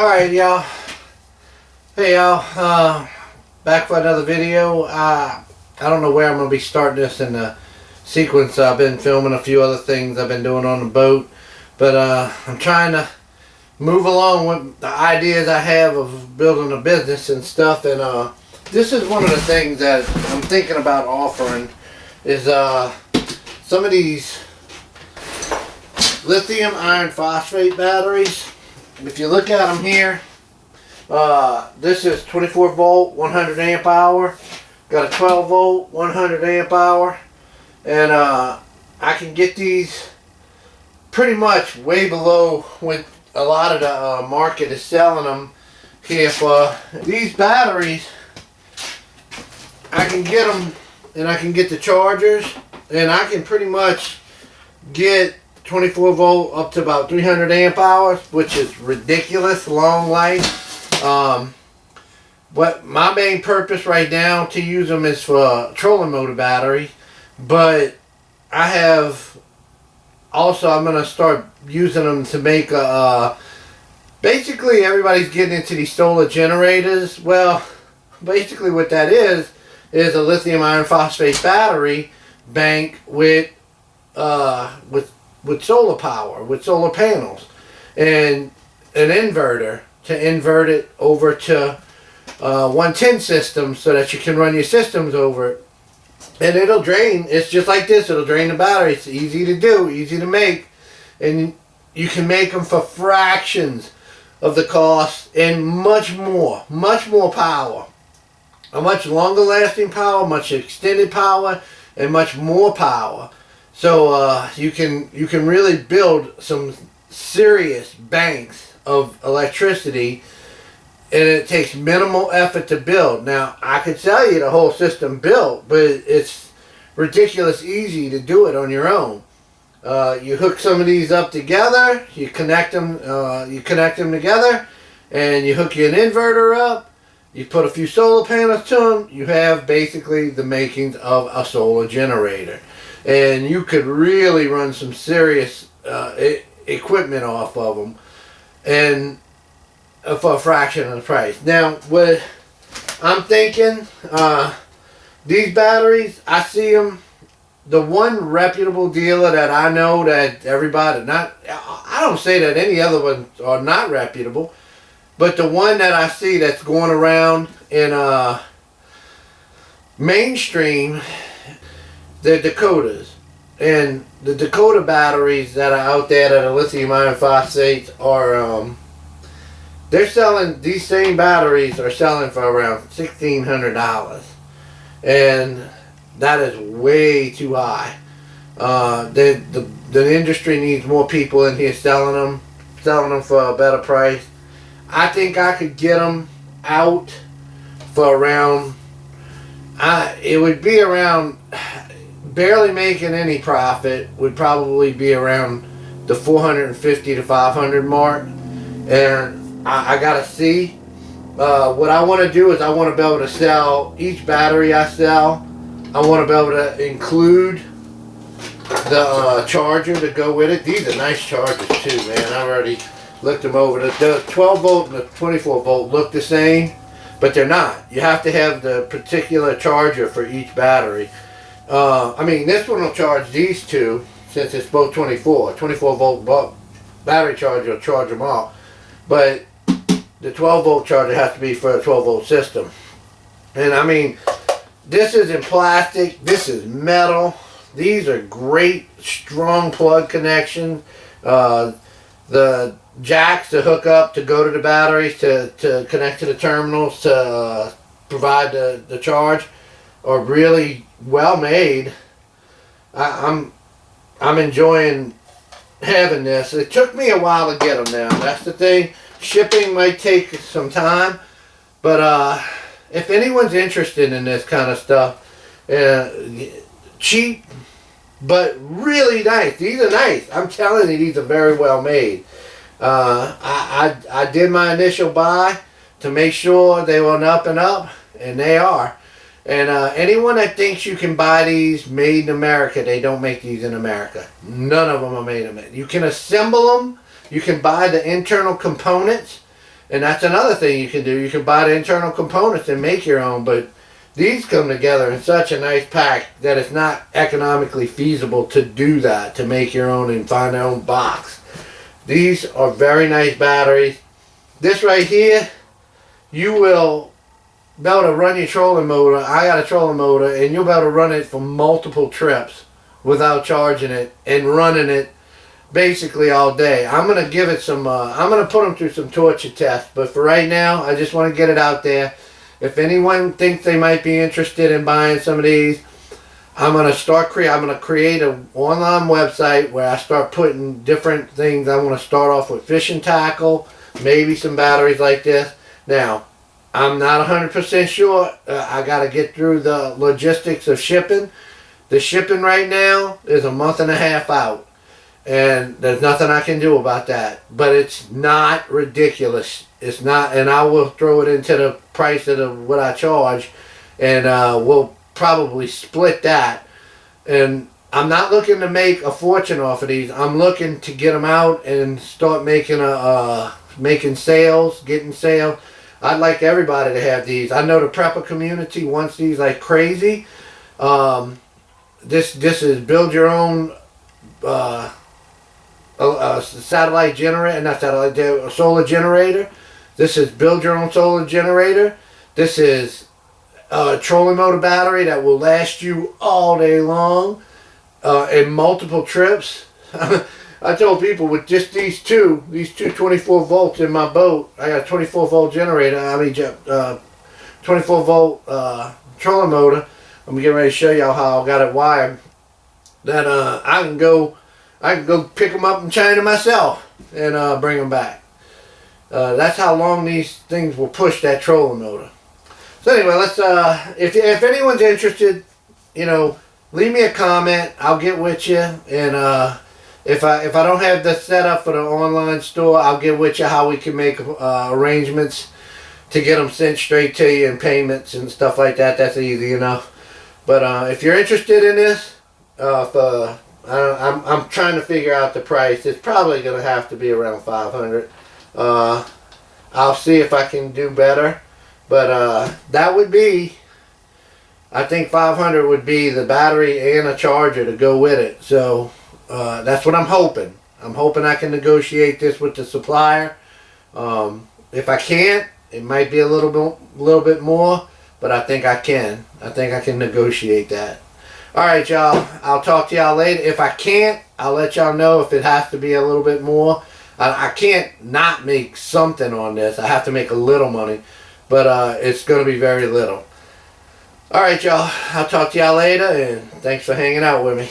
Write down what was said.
Alright, y'all. Hey, y'all. Back for another video. I don't know where I'm going to be starting this in the sequence. I've been filming a few other things I've been doing on the boat. But I'm trying to move along with the ideas I have of building a business and stuff. And this is one of the things that I'm thinking about offering is some of these lithium iron phosphate batteries. If you look at them here, this is 24 volt 100 amp hour, got a 12 volt 100 amp hour, and I can get these pretty much way below what a lot of the market is selling them here for. These batteries, I can get them and I can get the chargers, and I can pretty much get 24 volt up to about 300 amp hours, which is ridiculous long life. But my main purpose right now to use them is for trolling motor battery, but I have also, I'm going to start using them to make basically everybody's getting into these solar generators. Well, basically what that is a lithium iron phosphate battery bank with solar power, with solar panels, and an inverter to invert it over to 110 system so that you can run your systems over it. And it'll drain, it's just like this, it'll drain the battery. It's easy to do, easy to make, and you can make them for fractions of the cost and much more power. A much longer lasting power, much extended power, and much more power. So you can really build some serious banks of electricity, and it takes minimal effort to build. Now, I could tell you the whole system built, but it's ridiculous easy to do it on your own. You hook some of these up together, you connect them together, and you hook an inverter up. You put a few solar panels to them. You have basically the makings of a solar generator. And you could really run some serious equipment off of them, and for a fraction of the price. Now, what I'm thinking, these batteries, I see them. The one reputable dealer that I know that everybody, I don't say that any other ones are not reputable, but the one that I see that's going around in mainstream, the Dakotas. And the Dakota batteries that are out there that are lithium iron phosphates are, they're selling, these same batteries are selling for around $1,600. And that is way too high. The industry needs more people in here selling them for a better price. I think I could get them out for around, it would be around, barely making any profit, would probably be around the 450 to 500 mark. And I gotta see, what I want to do is I want to be able to sell each battery I sell. I want to be able to include the charger to go with it. These are nice chargers too, man. I've already looked them over. The 12 volt and the 24 volt look the same, but they're not. You have to have the particular charger for each battery. I mean, this one will charge these two, since it's both 24 volt battery charger will charge them all. But the 12 volt charger has to be for a 12 volt system. And I mean, this is in plastic, this is metal. These are great, strong plug connections. The jacks to hook up to go to the batteries to connect to the terminals to provide the charge are really well made. I'm enjoying having this. It took me a while to get them now. That's the thing. Shipping might take some time, but if anyone's interested in this kind of stuff, cheap but really nice. These are nice. I'm telling you, these are very well made. I did my initial buy to make sure they were up and up, and they are. And anyone that thinks you can buy these made in America, they don't make these in America. None of them are made in America. You can assemble them. You can buy the internal components, And that's another thing you can do. You can buy the internal components and make your own, but these come together in such a nice pack that it's not economically feasible to do that, to make your own and find your own box. These are very nice batteries. This right here, you will be able to run your trolling motor. I got a trolling motor, and you'll be able to run it for multiple trips without charging it and running it basically all day. I'm going to give it some, I'm going to put them through some torture tests, but for right now, I just want to get it out there. If anyone thinks they might be interested in buying some of these, I'm going to create an online website where I start putting different things. I want to start off with fishing tackle, maybe some batteries like this. Now, I'm not 100% sure. I got to get through the logistics of shipping. The shipping right now is a month and a half out. And there's nothing I can do about that. But it's not ridiculous. It's not, and I will throw it into the price of what I charge. And we'll probably split that. And I'm not looking to make a fortune off of these. I'm looking to get them out and start making making sales, getting sales. I'd like everybody to have these. I know the prepper community wants these like crazy. This is build your own satellite generator, not satellite, a solar generator. This is build your own solar generator. This is a trolling motor battery that will last you all day long in multiple trips. I told people with just these two 24 volts in my boat, I got a 24 volt generator, 24 volt trolling motor. I'm getting ready to show y'all how I got it wired. That I can go pick them up in China myself and bring them back. That's how long these things will push that trolling motor. So anyway, let's if anyone's interested, you know, leave me a comment. I'll get with you, and if I don't have the setup for the online store, I'll get with you how we can make arrangements to get them sent straight to you and payments and stuff like that. That's easy enough. But if you're interested in this, I'm trying to figure out the price. It's probably going to have to be around $500. I'll see if I can do better. But that would be, I think $500 would be the battery and a charger to go with it. So that's what I'm hoping. I'm hoping I can negotiate this with the supplier. If I can't, it might be a little bit more, but I think I can. I think I can negotiate that. Alright, y'all. I'll talk to y'all later. If I can't, I'll let y'all know if it has to be a little bit more. I can't not make something on this. I have to make a little money, but it's going to be very little. Alright, y'all. I'll talk to y'all later, and thanks for hanging out with me.